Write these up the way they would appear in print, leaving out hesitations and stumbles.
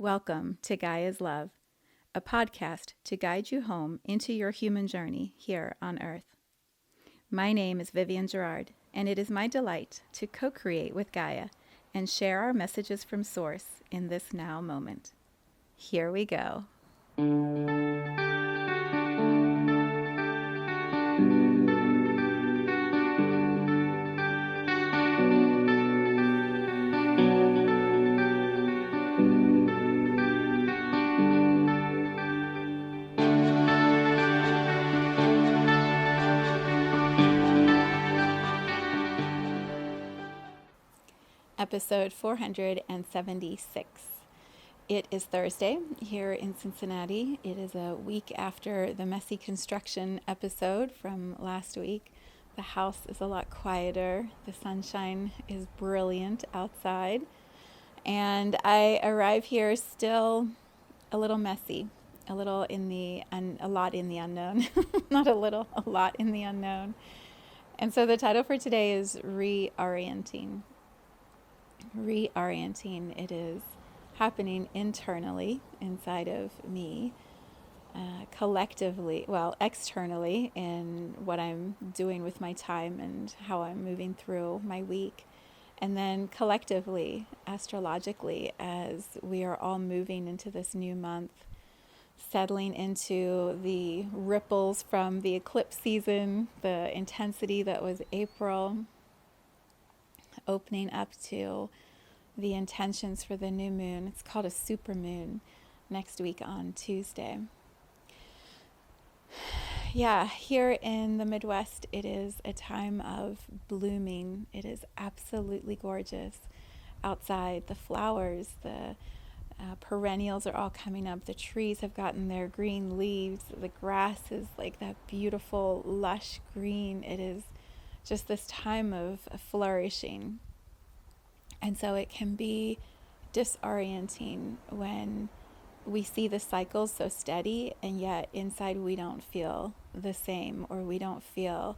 Welcome to Gaia's Love, a podcast to guide you home into your human journey here on Earth. My name is Vivienne Gerard, and it is my delight to co-create with Gaia and share our messages from Source in this now moment. Here we go. Episode 476. It is Thursday here in Cincinnati. It is a week after the messy construction episode from last week. The house is a lot quieter. The sunshine is brilliant outside. And I arrive here still a little messy, a lot in the unknown. Not a little, a lot in the unknown. And so the title for today is Re-orienting. Re-orienting. It is happening internally inside of me, externally in what I'm doing with my time and how I'm moving through my week, and then collectively, astrologically, as we are all moving into this new month, settling into the ripples from the eclipse season, the intensity that was April, opening up to the intentions for the new moon. It's called a super moon next week on Tuesday. Yeah, here in the Midwest, it is a time of blooming. It is absolutely gorgeous outside. The flowers, the perennials are all coming up. The trees have gotten their green leaves. The grass is like that beautiful, lush green. It is just this time of flourishing. And so it can be disorienting when we see the cycles so steady and yet inside we don't feel the same, or we don't feel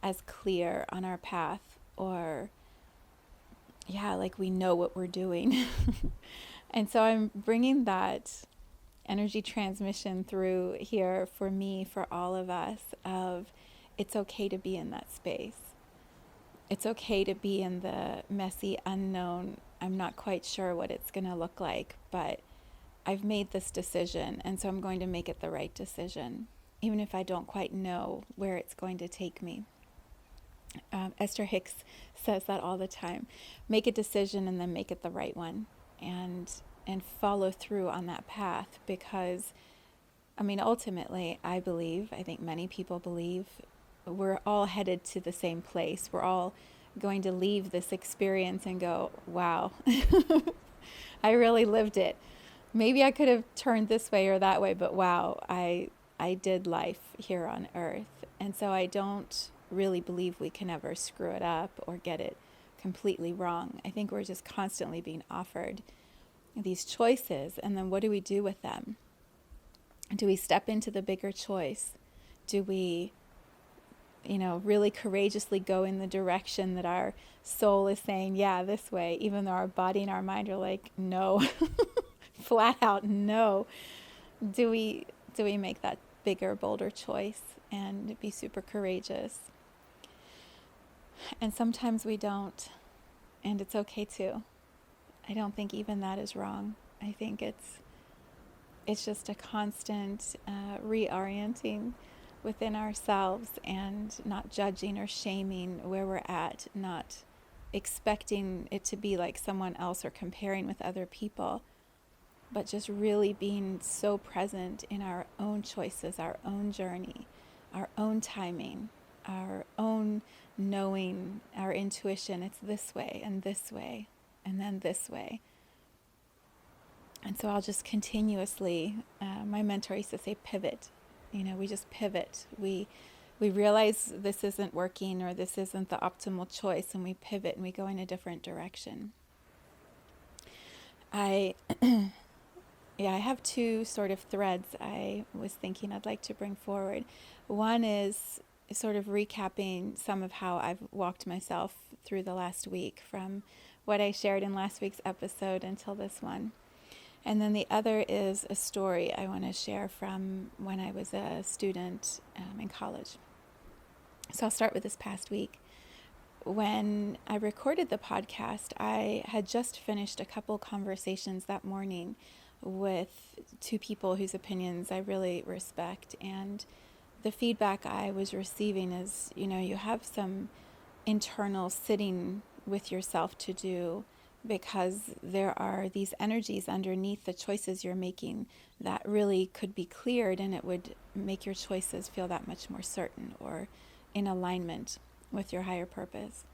as clear on our path, or like we know what we're doing. And so I'm bringing that energy transmission through here for me, for all of us, of it's okay to be in that space. It's okay to be in the messy unknown. I'm not quite sure what it's going to look like, but I've made this decision, and so I'm going to make it the right decision, even if I don't quite know where it's going to take me. Esther Hicks says that all the time. Make a decision and then make it the right one, and follow through on that path, because, ultimately, I think many people believe, we're all headed to the same place. We're all going to leave this experience and go, wow, I really lived it. Maybe I could have turned this way or that way, but wow, I did life here on Earth. And so I don't really believe we can ever screw it up or get it completely wrong. I think we're just constantly being offered these choices, and then what do we do with them? Do we step into the bigger choice? Do we really courageously go in the direction that our soul is saying, yeah, this way, even though our body and our mind are like, no, flat out no? Do we make that bigger, bolder choice and be super courageous? And sometimes we don't, and it's okay too. I don't think even that is wrong. I think it's just a constant reorienting within ourselves, and not judging or shaming where we're at, not expecting it to be like someone else or comparing with other people, but just really being so present in our own choices, our own journey, our own timing, our own knowing, our intuition. It's this way, and then this way. And so I'll just continuously, my mentor used to say, pivot. We just pivot. We realize this isn't working, or this isn't the optimal choice, and we pivot and we go in a different direction. I have two sort of threads I was thinking I'd like to bring forward. One is sort of recapping some of how I've walked myself through the last week, from what I shared in last week's episode until this one. And then the other is a story I want to share from when I was a student in college. So I'll start with this past week. When I recorded the podcast, I had just finished a couple conversations that morning with two people whose opinions I really respect. And the feedback I was receiving is, you have some internal sitting with yourself to do, because there are these energies underneath the choices you're making that really could be cleared, and it would make your choices feel that much more certain or in alignment with your higher purpose.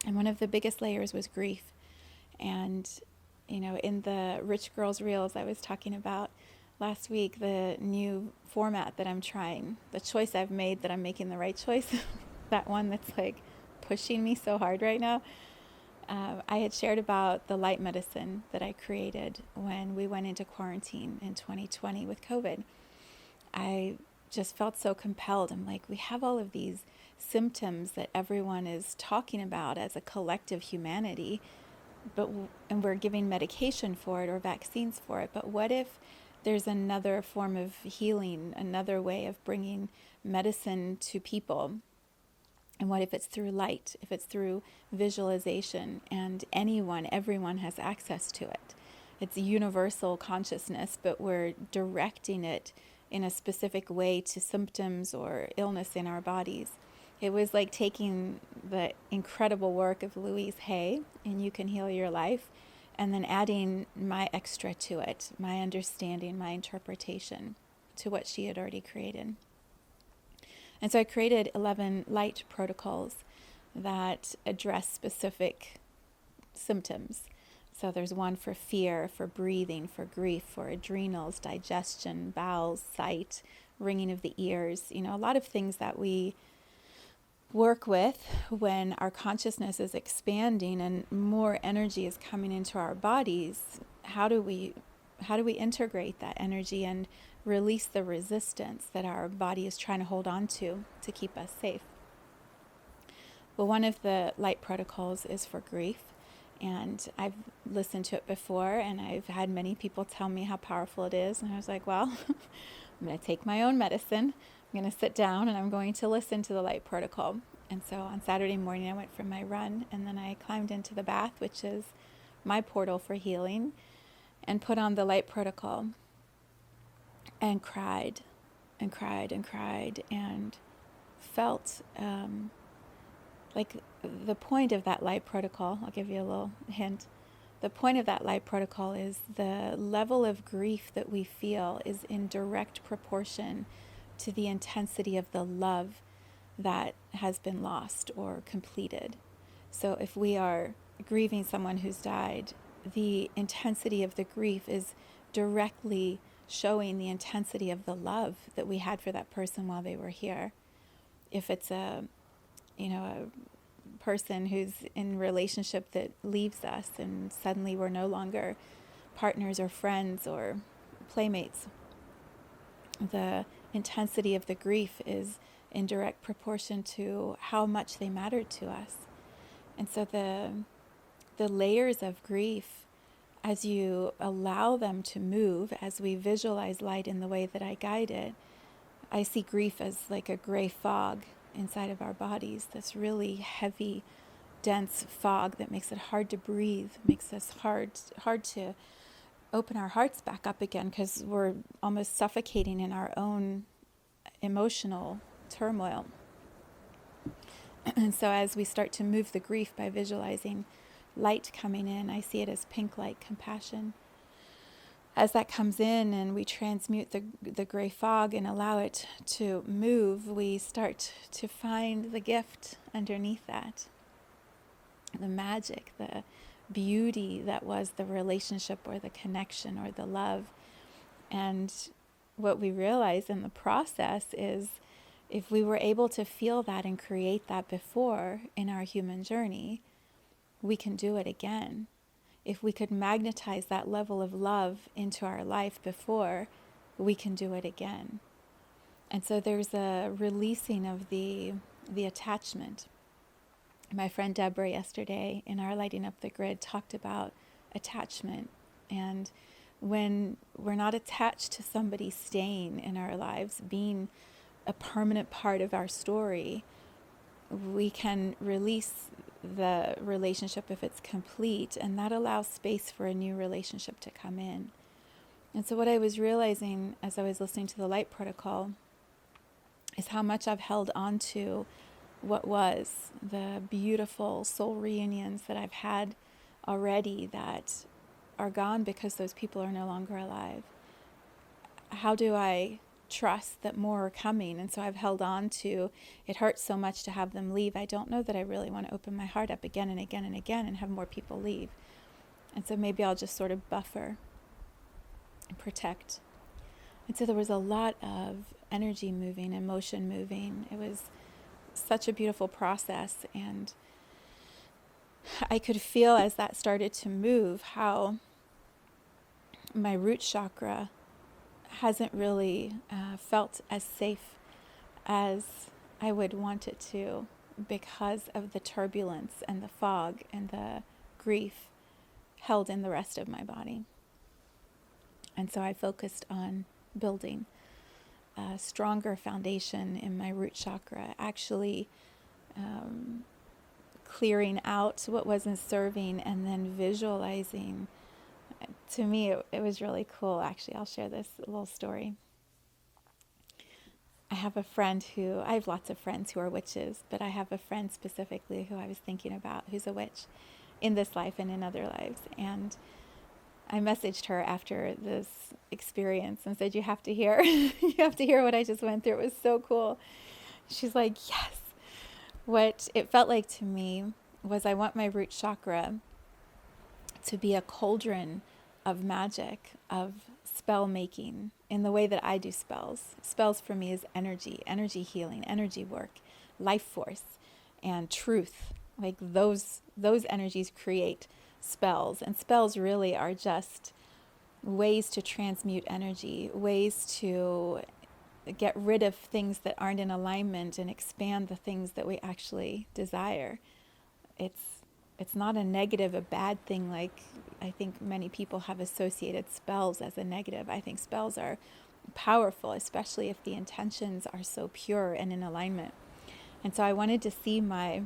And one of the biggest layers was grief. And, in the Rich Girls Reels I was talking about last week, the new format that I'm trying, the choice I've made that I'm making the right choice, that one that's like pushing me so hard right now. I had shared about the light medicine that I created when we went into quarantine in 2020 with COVID. I just felt so compelled. I'm like, we have all of these symptoms that everyone is talking about as a collective humanity, and we're giving medication for it or vaccines for it. But what if there's another form of healing, another way of bringing medicine to people? And what if it's through light, if it's through visualization, and everyone has access to it? It's universal consciousness, but we're directing it in a specific way to symptoms or illness in our bodies. It was like taking the incredible work of Louise Hay in You Can Heal Your Life, and then adding my extra to it, my understanding, my interpretation to what she had already created. And so I created 11 light protocols that address specific symptoms. So there's one for fear, for breathing, for grief, for adrenals, digestion, bowels, sight, ringing of the ears, a lot of things that we work with when our consciousness is expanding and more energy is coming into our bodies. How do we integrate that energy and release the resistance that our body is trying to hold on to keep us safe? Well, one of the light protocols is for grief, and I've listened to it before, and I've had many people tell me how powerful it is, and I was like, well, I'm going to take my own medicine. I'm going to sit down and I'm going to listen to the light protocol. And so on Saturday morning, I went for my run, and then I climbed into the bath, which is my portal for healing, and put on the light protocol and cried and cried and cried, and felt like the point of that light protocol, I'll give you a little hint. The point of that light protocol is the level of grief that we feel is in direct proportion to the intensity of the love that has been lost or completed. So if we are grieving someone who's died, the intensity of the grief is directly showing the intensity of the love that we had for that person while they were here. If it's a person who's in a relationship that leaves us and suddenly we're no longer partners or friends or playmates, the intensity of the grief is in direct proportion to how much they mattered to us. And so the layers of grief, as you allow them to move, as we visualize light in the way that I guide it, I see grief as like a gray fog inside of our bodies, this really heavy, dense fog that makes it hard to breathe, makes us hard to open our hearts back up again, because we're almost suffocating in our own emotional turmoil. And so as we start to move the grief by visualizing light coming in, I see it as pink light, compassion. As that comes in and we transmute the gray fog and allow it to move, we start to find the gift underneath that. The magic, the beauty that was the relationship or the connection or the love. And what we realize in the process is, if we were able to feel that and create that before in our human journey, we can do it again. If we could magnetize that level of love into our life before, we can do it again. And so there's a releasing of the attachment. My friend Deborah yesterday in our Lighting Up the Grid talked about attachment And when we're not attached to somebody staying in our lives, being a permanent part of our story, we can release the relationship if it's complete, and that allows space for a new relationship to come in. And so what I was realizing as I was listening to the light protocol is how much I've held on to what was the beautiful soul reunions that I've had already that are gone because those people are no longer alive. How do I trust that more are coming? And so I've held on to, it hurts so much to have them leave. I don't know that I really want to open my heart up again and again and again and have more people leave. And so maybe I'll just sort of buffer and protect. And so there was a lot of energy moving, emotion moving. It was such a beautiful process, and I could feel as that started to move how my root chakra hasn't really felt as safe as I would want it to because of the turbulence and the fog and the grief held in the rest of my body. And so I focused on building a stronger foundation in my root chakra, actually clearing out what wasn't serving and then visualizing. To me, it was really cool. Actually, I'll share this little story. I have lots of friends who are witches, but I have a friend specifically who I was thinking about who's a witch in this life and in other lives. And I messaged her after this experience and said, you have to hear, you have to hear what I just went through. It was so cool. She's like, yes. What it felt like to me was I want my root chakra to be a cauldron of magic, of spell making in the way that I do spells. Spells for me is energy healing, energy work, life force, and truth. Like those energies create spells, and spells really are just ways to transmute energy, ways to get rid of things that aren't in alignment and expand the things that we actually desire. It's not a negative, a bad thing, like I think many people have associated spells as a negative. I think spells are powerful, especially if the intentions are so pure and in alignment. And so I wanted to see my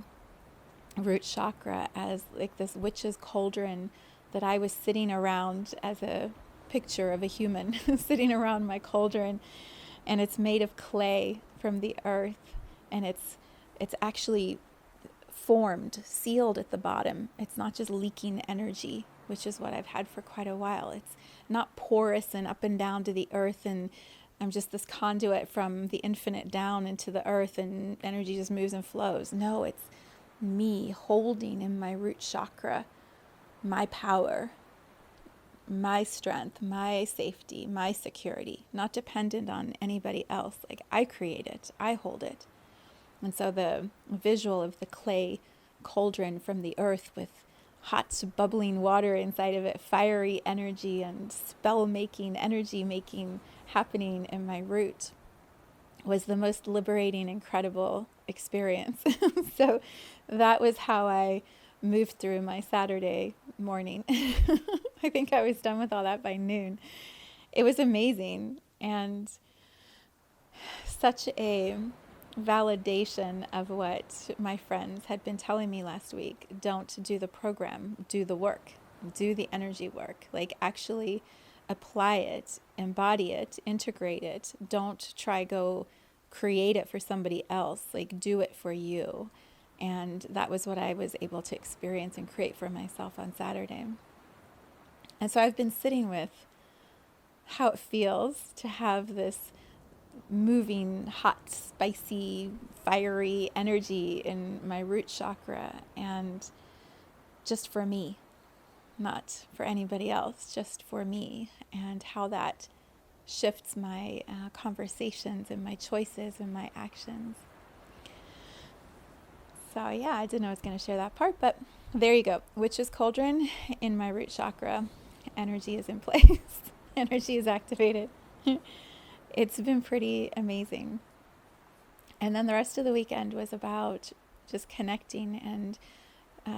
root chakra as like this witch's cauldron that I was sitting around, as a picture of a human sitting around my cauldron, and it's made of clay from the earth, and it's actually formed, sealed at the bottom. It's not just leaking energy, which is what I've had for quite a while. It's not porous and up and down to the earth, and I'm just this conduit from the infinite down into the earth, and energy just moves and flows. No, it's me holding in my root chakra my power, my strength, my safety, my security, not dependent on anybody else. Like I create it, I hold it. And so the visual of the clay cauldron from the earth with hot bubbling water inside of it, fiery energy and spell making, energy making happening in my root was the most liberating, incredible experience. So that was how I moved through my Saturday morning. I think I was done with all that by noon. It was amazing, and such a validation of what my friends had been telling me last week. Don't do the program, do the work, do the energy work, like actually apply it, embody it, integrate it. Don't try go create it for somebody else, like do it for you. And that was what I was able to experience and create for myself on Saturday. And so I've been sitting with how it feels to have this moving, hot, spicy, fiery energy in my root chakra, and just for me, not for anybody else, just for me, and how that shifts my conversations and my choices and my actions. So yeah, I didn't know I was going to share that part, but there you go. Witch's cauldron in my root chakra. Energy is in place. Energy is activated. It's been pretty amazing. And then the rest of the weekend was about just connecting and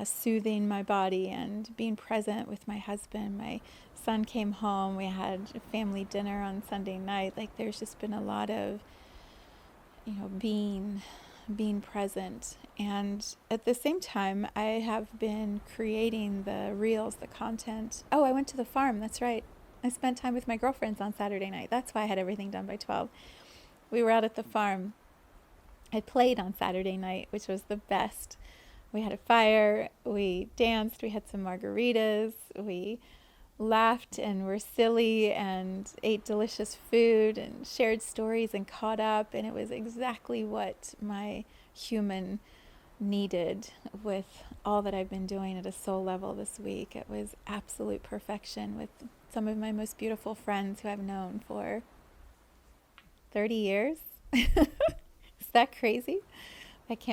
soothing my body and being present with my husband. My son came home. We had a family dinner on Sunday night. Like, there's just been a lot of, being present. And at the same time, I have been creating the reels, the content. Oh, I went to the farm. That's right. I spent time with my girlfriends on Saturday night. That's why I had everything done by 12. We were out at the farm. I played on Saturday night, which was the best. We had a fire, we danced, we had some margaritas, we laughed and were silly and ate delicious food and shared stories and caught up. And it was exactly what my human needed with all that I've been doing at a soul level this week. It was absolute perfection with some of my most beautiful friends who I've known for 30 years. Is that crazy?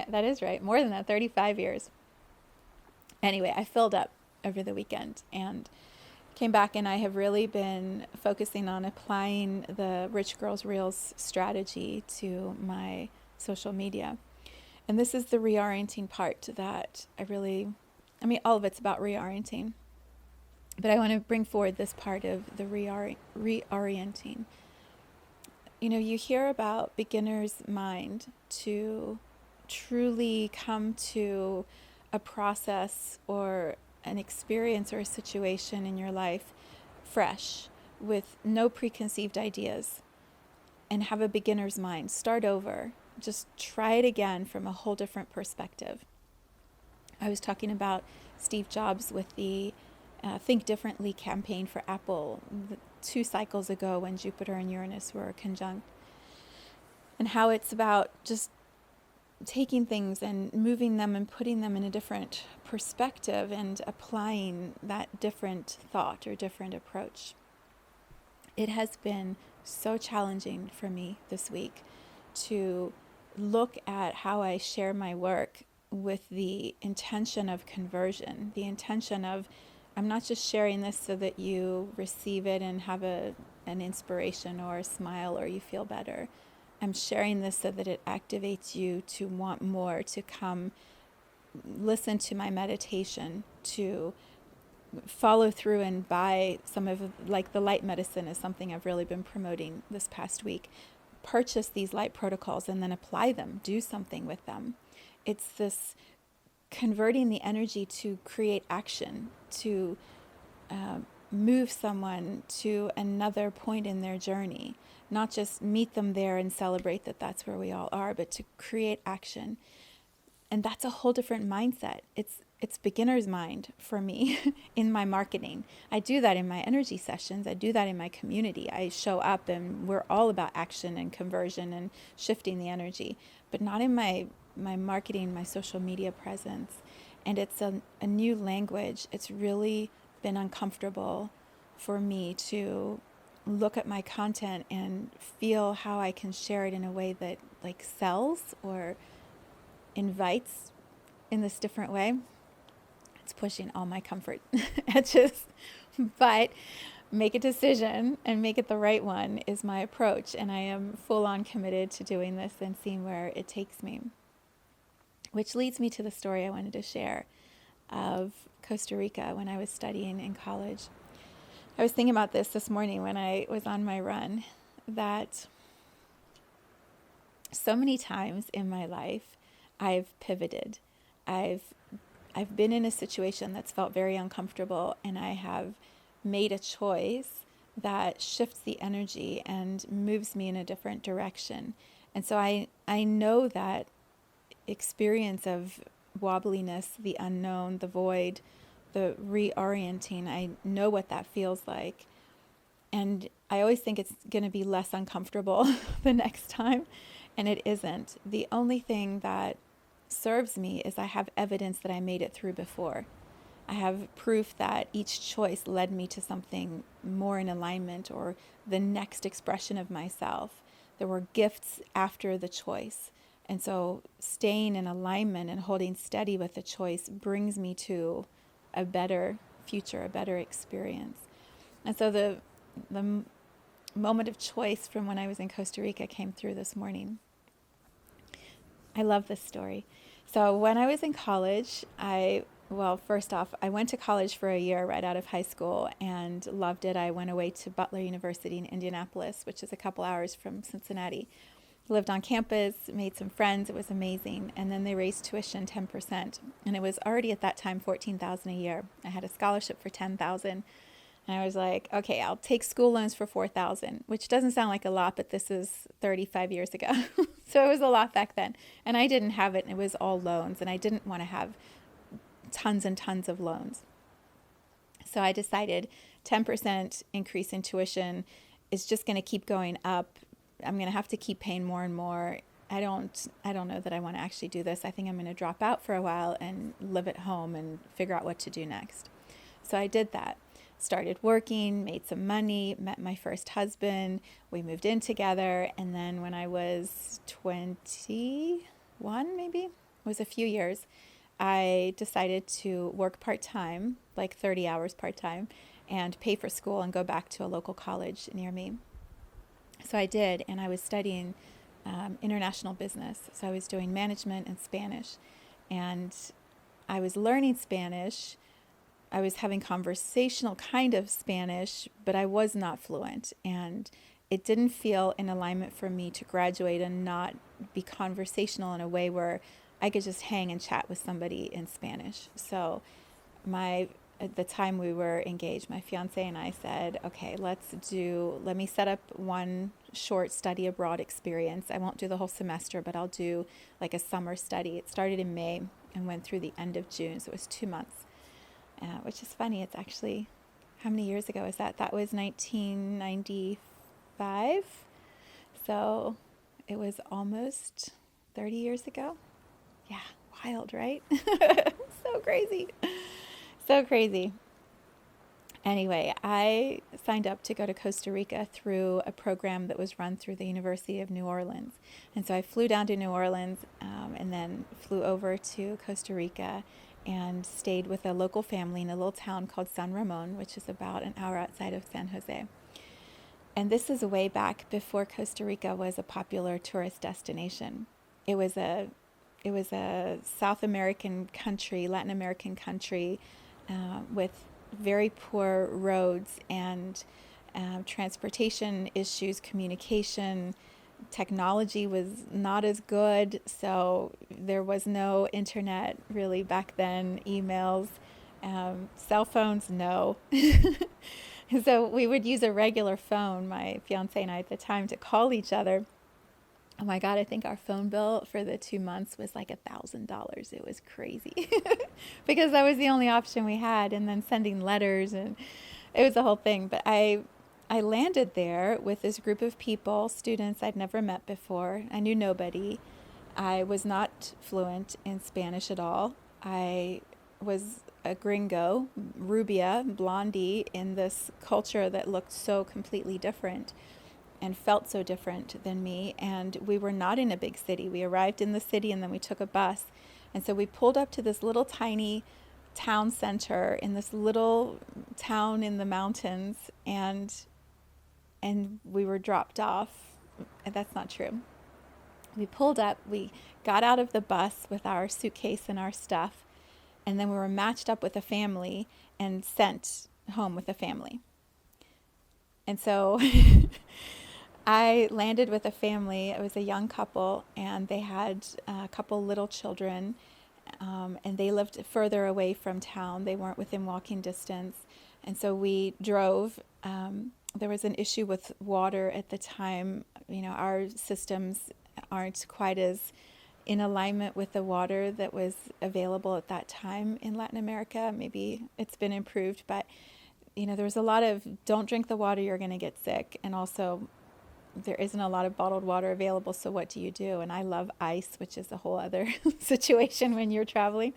That is right. More than that, 35 years. Anyway, I filled up over the weekend and came back, and I have really been focusing on applying the Rich Girls Reels strategy to my social media. And this is the reorienting part that all of it's about reorienting. But I want to bring forward this part of the reorienting. You hear about beginner's mind to truly come to a process or an experience or a situation in your life fresh with no preconceived ideas and have a beginner's mind. Start over. Just try it again from a whole different perspective. I was talking about Steve Jobs with the Think Differently campaign for Apple 2 cycles ago when Jupiter and Uranus were conjunct, and how it's about just taking things and moving them and putting them in a different perspective and applying that different thought or different approach. It has been so challenging for me this week to look at how I share my work with the intention of conversion, the intention of, I'm not just sharing this so that you receive it and have an inspiration or a smile or you feel better. I'm sharing this so that it activates you to want more, to come listen to my meditation, to follow through and buy some of, like, the light medicine is something I've really been promoting this past week. Purchase these light protocols and then apply them, do something with them. It's this converting the energy to create action, to move someone to another point in their journey, not just meet them there and celebrate that that's where we all are, but to create action. And that's a whole different mindset. It's beginner's mind for me in my marketing. I do that in my energy sessions. I do that in my community. I show up and we're all about action and conversion and shifting the energy, but not in my marketing, my social media presence. And it's a new language. It's really been uncomfortable for me to look at my content and feel how I can share it in a way that, like, sells or invites in this different way. It's pushing all my comfort edges, but make a decision and make it the right one is my approach. And I am full on committed to doing this and seeing where it takes me. Which leads me to the story I wanted to share of Costa Rica when I was studying in college. I was thinking about this morning when I was on my run, that so many times in my life I've pivoted. I've been in a situation that's felt very uncomfortable, and I have made a choice that shifts the energy and moves me in a different direction. And so I know that experience of wobbliness, the unknown, the void, the reorienting. I know what that feels like. And I always think it's going to be less uncomfortable the next time, and it isn't. The only thing that serves me is I have evidence that I made it through before. I have proof that each choice led me to something more in alignment or the next expression of myself. There were gifts after the choice. And so staying in alignment and holding steady with the choice brings me to a better future, a better experience. And so the moment of choice from when I was in Costa Rica came through this morning. I love this story. So when I was in college, I Well, first off, I went to college for a year right out of high school and loved it. I went away to Butler University in Indianapolis, which is a couple hours from Cincinnati. Lived on campus, made some friends. It was amazing. And then they raised tuition 10%. And it was already at that time $14,000 a year. I had a scholarship for $10,000. And I was like, okay, I'll take school loans for $4,000, which doesn't sound like a lot, but this is 35 years ago. So it was a lot back then. And I didn't have it, and it was all loans. And I didn't want to have tons and tons of loans. So I decided 10% increase in tuition is just going to keep going up. I'm going to have to keep paying more and more. I don't know that I want to actually do this. I think I'm going to drop out for a while and live at home and figure out what to do next. So I did that. Started working, made some money, met my first husband. We moved in together. And then when I was 21, maybe, it was a few years, I decided to work part-time, like 30 hours part-time, and pay for school and go back to a local college near me. So I did, and I was studying international business. So I was doing management and Spanish, and I was learning Spanish. I was having conversational kind of Spanish, but I was not fluent, and it didn't feel in alignment for me to graduate and not be conversational in a way where I could just hang and chat with somebody in Spanish. So at the time we were engaged, my fiance and I said, okay, let me set up one short study abroad experience. I won't do the whole semester, but I'll do like a summer study. It started in May and went through the end of June. So it was 2 months, which is funny. It's actually, how many years ago is that? That was 1995. So it was almost 30 years ago. Yeah, wild, right? So crazy. So crazy. Anyway, I signed up to go to Costa Rica through a program that was run through the University of New Orleans. And so I flew down to New Orleans and then flew over to Costa Rica and stayed with a local family in a little town called San Ramon, which is about an hour outside of San Jose. And this is way back before Costa Rica was a popular tourist destination. It was a South American country, Latin American country, with very poor roads and transportation issues, communication. Technology was not as good, so there was no internet really back then, emails, cell phones, no. So we would use a regular phone, my fiance and I at the time, to call each other. Oh my God, I think our phone bill for the 2 months was like $1,000. It was crazy because that was the only option we had. And then sending letters, and it was a whole thing. But I landed there with this group of people, students I'd never met before. I knew nobody. I was not fluent in Spanish at all. I was a gringo, rubia, blondie in this culture that looked so completely different and felt so different than me. And we were not in a big city. We arrived in the city and then we took a bus. And so we pulled up to this little tiny town center in this little town in the mountains, and we were dropped off. That's not true. We pulled up, we got out of the bus with our suitcase and our stuff, and then we were matched up with a family and sent home with a family. And so I landed with a family. It was a young couple, and they had a couple little children, and they lived further away from town. They weren't within walking distance. And so we drove. There was an issue with water at the time. You know, our systems aren't quite as in alignment with the water that was available at that time in Latin America. Maybe it's been improved, but you know, there was a lot of don't drink the water, you're going to get sick. And also there isn't a lot of bottled water available. So what do you do? And I love ice, which is a whole other situation when you're traveling.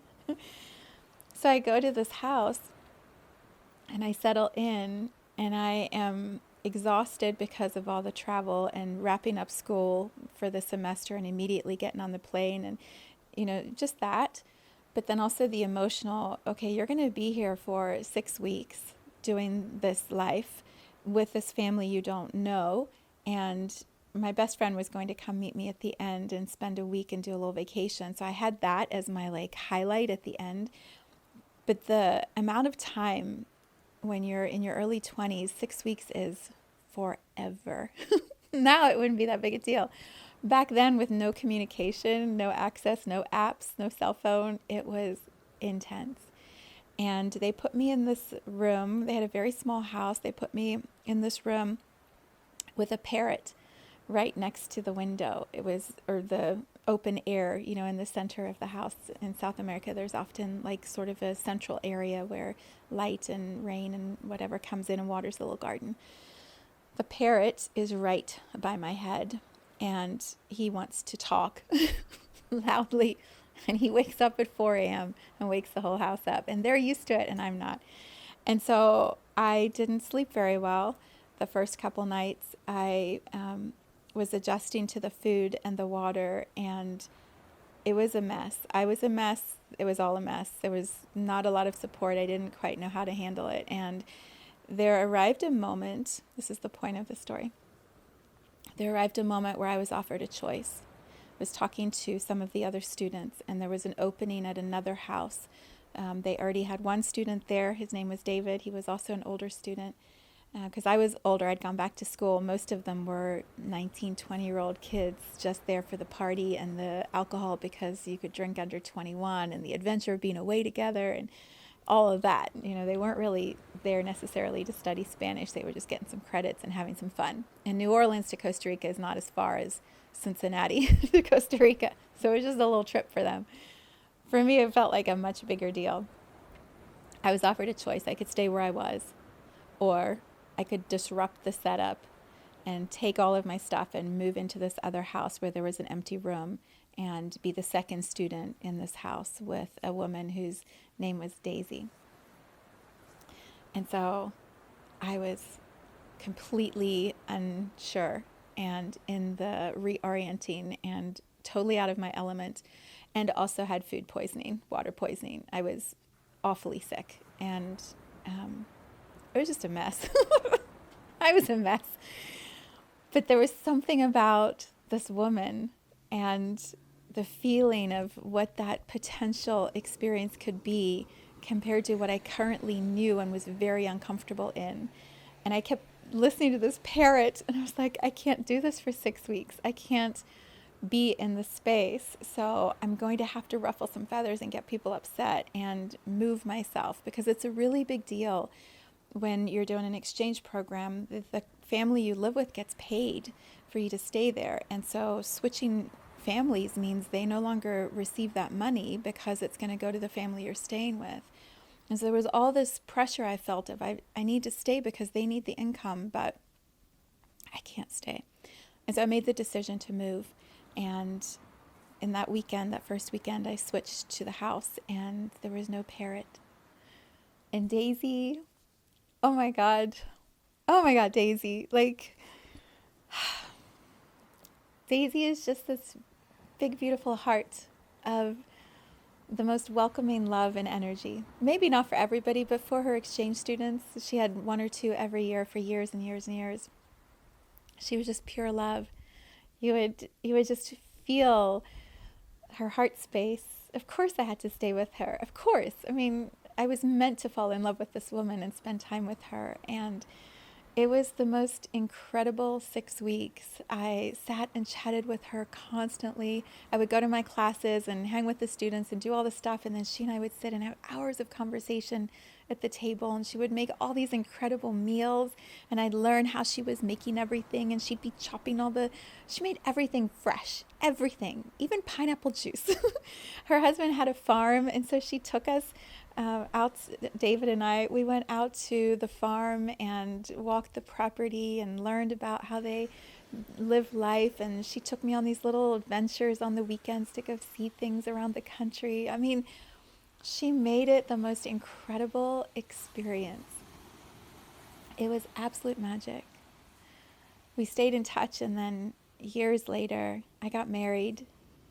So I go to this house and I settle in, and I am exhausted because of all the travel and wrapping up school for the semester and immediately getting on the plane and, you know, just that. But then also the emotional, okay, you're going to be here for 6 weeks doing this life with this family you don't know. And my best friend was going to come meet me at the end and spend a week and do a little vacation. So I had that as my like highlight at the end. But the amount of time when you're in your early 20s, 6 weeks is forever. Now it wouldn't be that big a deal. Back then, with no communication, no access, no apps, no cell phone, it was intense. And they put me in this room. They had a very small house. They put me in this room with a parrot right next to the window. It was, or the open air, in the center of the house. In South America, there's often like sort of a central area where light and rain and whatever comes in and waters the little garden. The parrot is right by my head, and he wants to talk loudly, and he wakes up at 4 a.m. and wakes the whole house up, and they're used to it and I'm not. And so I didn't sleep very well the first couple nights. I was adjusting to the food and the water, and it was a mess. I was a mess. It was all a mess. There was not a lot of support. I didn't quite know how to handle it. And there arrived a moment, this is the point of the story. There arrived a moment where I was offered a choice. I was talking to some of the other students, and there was an opening at another house. They already had one student there. His name was David. He was also an older student. Because I was older, I'd gone back to school. Most of them were 19, 20-year-old kids just there for the party and the alcohol, because you could drink under 21, and the adventure of being away together and all of that. They weren't really there necessarily to study Spanish. They were just getting some credits and having some fun. And New Orleans to Costa Rica is not as far as Cincinnati to Costa Rica. So it was just a little trip for them. For me, it felt like a much bigger deal. I was offered a choice. I could stay where I was, or I could disrupt the setup and take all of my stuff and move into this other house where there was an empty room and be the second student in this house with a woman whose name was Daisy. And so I was completely unsure and in the reorienting and totally out of my element, and also had food poisoning, water poisoning. I was awfully sick, and it was just a mess. I was a mess. But there was something about this woman and the feeling of what that potential experience could be compared to what I currently knew and was very uncomfortable in. And I kept listening to this parrot, and I was like, I can't do this for 6 weeks. I can't be in the space. So I'm going to have to ruffle some feathers and get people upset and move myself, because it's a really big deal when you're doing an exchange program. The family you live with gets paid for you to stay there. And so switching families means they no longer receive that money because it's going to go to the family you're staying with. And so there was all this pressure I felt of, I need to stay because they need the income, but I can't stay. And so I made the decision to move. And in that weekend, that first weekend, I switched to the house, and there was no parrot. And Daisy, oh my God, Daisy, Daisy is just this big, beautiful heart of the most welcoming love and energy. Maybe not for everybody, but for her exchange students, she had 1 or 2 every year for years and years and years. She was just pure love. You would just feel her heart space. Of course I had to stay with her. Of course. I mean, I was meant to fall in love with this woman and spend time with her. And it was the most incredible 6 weeks. I sat and chatted with her constantly. I would go to my classes and hang with the students and do all the stuff. And then she and I would sit and have hours of conversation at the table. And she would make all these incredible meals. And I'd learn how she was making everything. And she'd be chopping she made everything fresh. Everything. Even pineapple juice. Her husband had a farm. And so she took us out, David and I, we went out to the farm and walked the property and learned about how they live life. And she took me on these little adventures on the weekends to go see things around the country. I mean, she made it the most incredible experience. It was absolute magic. We stayed in touch, and then years later, I got married,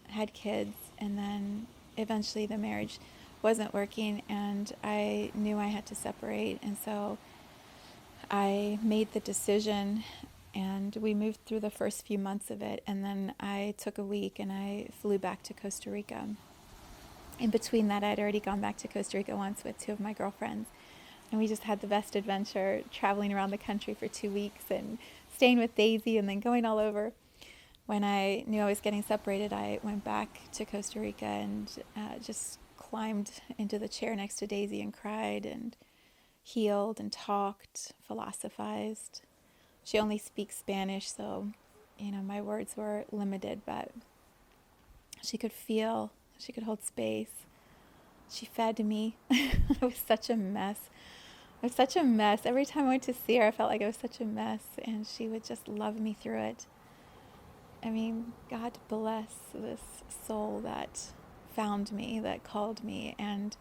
had kids, and then eventually the marriage wasn't working, and I knew I had to separate. And so I made the decision, and we moved through the first few months of it, and then I took a week and I flew back to Costa Rica. In between that, I'd already gone back to Costa Rica once with two of my girlfriends. And we just had the best adventure traveling around the country for 2 weeks and staying with Daisy and then going all over. When I knew I was getting separated, I went back to Costa Rica and just climbed into the chair next to Daisy and cried and healed and talked, philosophized. She only speaks Spanish, so, my words were limited, but she could feel, she could hold space. She fed me. I was such a mess. Every time I went to see her, I felt like I was such a mess, and she would just love me through it. I mean, God bless this soul that found me, that called me, and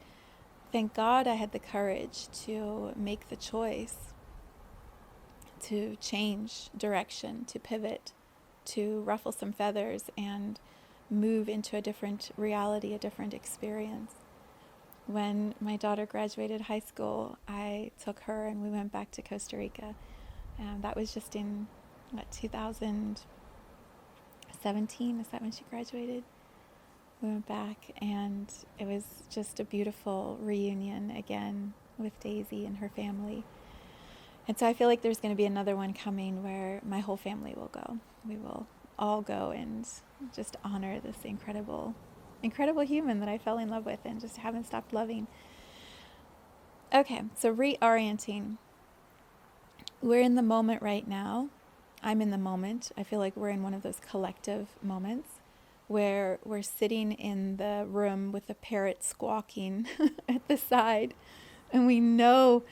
thank God I had the courage to make the choice to change direction, to pivot, to ruffle some feathers and move into a different reality, a different experience. When my daughter graduated high school, I took her and we went back to Costa Rica. That was just in, 2017? Is that when she graduated? We went back and it was just a beautiful reunion again with Daisy and her family. And so I feel like there's going to be another one coming where my whole family will go. We will all go and just honor this incredible human that I fell in love with and just haven't stopped loving. Okay, so reorienting. We're in the moment right now. I'm in the moment. I feel like we're in one of those collective moments where we're sitting in the room with the parrot squawking at the side, and we know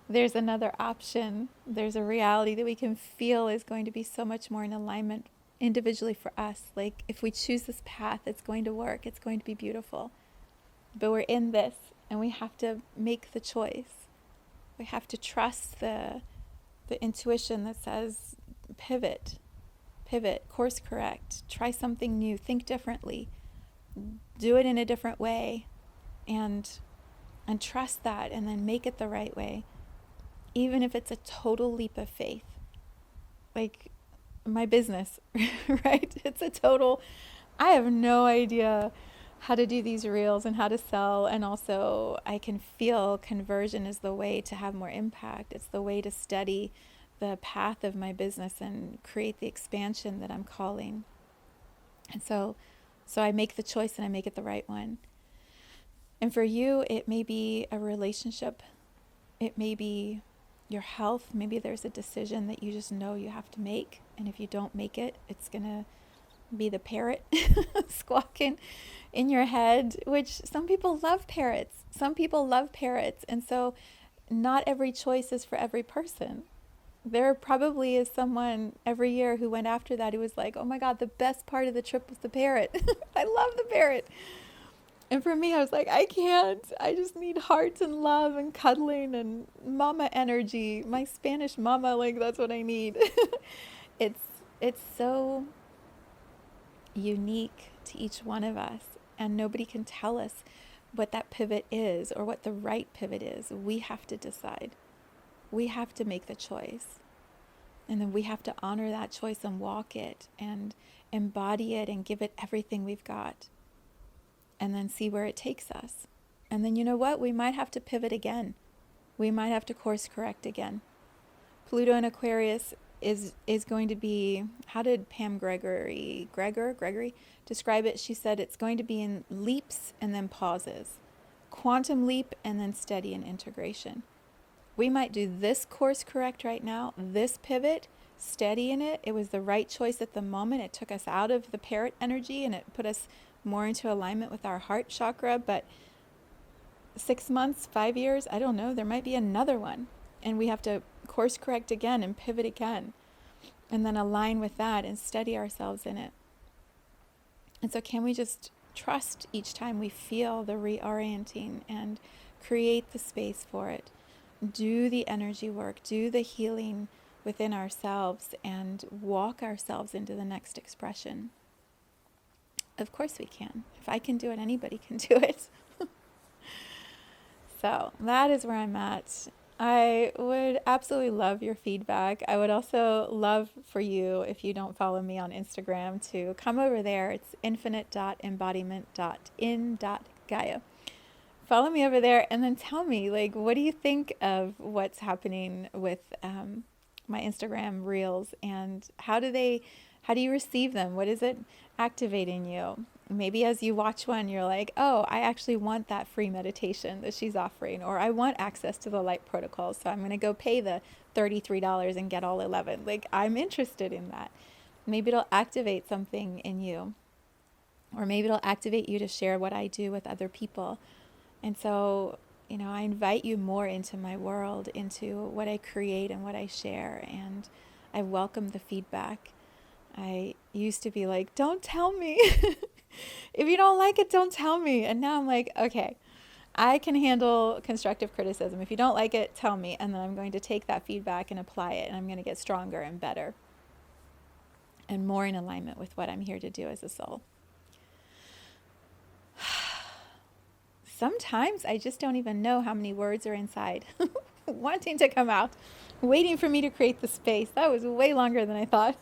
there's another option. There's a reality that we can feel is going to be so much more in alignment individually for us. Like if we choose this path, it's going to work. It's going to be beautiful. But we're in this and we have to make the choice. We have to trust the intuition that says pivot, course correct, try something new, think differently, do it in a different way, and trust that, and then make it the right way, even if it's a total leap of faith. Like my business, right? It's a total, I have no idea how to do these reels and how to sell, and also I can feel conversion is the way to have more impact. It's the way to steady the path of my business and create the expansion that I'm calling. And so I make the choice and I make it the right one. And for you, it may be a relationship. It may be your health. Maybe there's a decision that you just know you have to make. And if you don't make it, it's going to be the parrot squawking in your head, which some people love parrots. And so not every choice is for every person. There probably is someone every year who went after that who was like, oh my God, the best part of the trip was the parrot. I love the parrot. And for me, I was like, I can't. I just need hearts and love and cuddling and mama energy. My Spanish mama, like that's what I need. It's so unique to each one of us, and nobody can tell us what that pivot is or what the right pivot is. We have to decide. We have to make the choice. And then we have to honor that choice and walk it and embody it and give it everything we've got. And then see where it takes us. And then you know what? We might have to pivot again. We might have to course correct again. Pluto in Aquarius is going to be, how did Pam Gregory describe it? She said it's going to be in leaps and then pauses. Quantum leap and then steady and integration. We might do this course correct right now, this pivot, steady in it. It was the right choice at the moment. It took us out of the parrot energy and it put us more into alignment with our heart chakra. But 6 months, 5 years, I don't know, there might be another one. And we have to course correct again and pivot again. And then align with that and steady ourselves in it. And so can we just trust each time we feel the reorienting and create the space for it? Do the energy work, do the healing within ourselves, and walk ourselves into the next expression. Of course we can. If I can do it, anybody can do it. So that is where I'm at. I would absolutely love your feedback. I would also love for you, if you don't follow me on Instagram, to come over there. It's infinite.embodiment.in. Gaia. Follow me over there and then tell me, like, what do you think of what's happening with my Instagram reels, and how do you receive them? What is it activating you? Maybe as you watch one, you're like, oh, I actually want that free meditation that she's offering, or I want access to the light protocol, so I'm going to go pay the $33 and get all 11. Like, I'm interested in that. Maybe it'll activate something in you, or maybe it'll activate you to share what I do with other people. And so, I invite you more into my world, into what I create and what I share, and I welcome the feedback. I used to be like, don't tell me. If you don't like it, don't tell me. And now I'm like, okay, I can handle constructive criticism. If you don't like it, tell me. And then I'm going to take that feedback and apply it, and I'm going to get stronger and better and more in alignment with what I'm here to do as a soul. Sometimes I just don't even know how many words are inside, wanting to come out, waiting for me to create the space. That was way longer than I thought.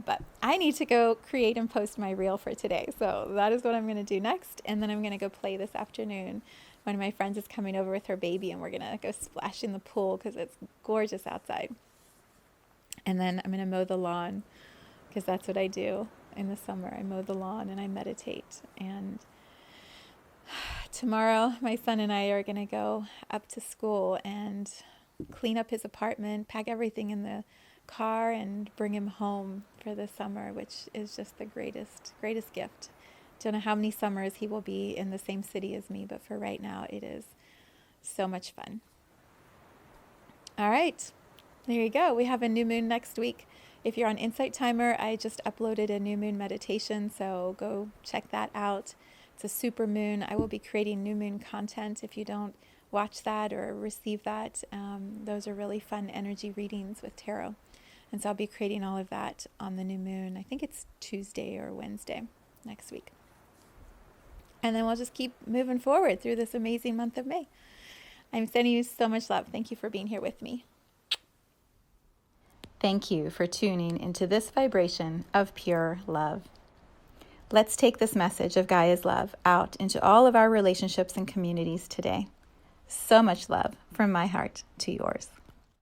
But I need to go create and post my reel for today. So that is what I'm going to do next. And then I'm going to go play this afternoon. One of my friends is coming over with her baby, and we're going to go splash in the pool because it's gorgeous outside. And then I'm going to mow the lawn, because that's what I do in the summer. I mow the lawn and I meditate. And tomorrow, my son and I are going to go up to school and clean up his apartment, pack everything in the car, and bring him home for the summer, which is just the greatest gift. Don't know how many summers he will be in the same city as me, but for right now, it is so much fun. All right, there you go. We have a new moon next week. If you're on Insight Timer, I just uploaded a new moon meditation, so go check that out. It's a super moon. I will be creating new moon content if you don't watch that or receive that. Those are really fun energy readings with tarot. And so I'll be creating all of that on the new moon. I think it's Tuesday or Wednesday next week. And then we'll just keep moving forward through this amazing month of May. I'm sending you so much love. Thank you for being here with me. Thank you for tuning into this vibration of pure love. Let's take this message of Gaia's love out into all of our relationships and communities today. So much love from my heart to yours.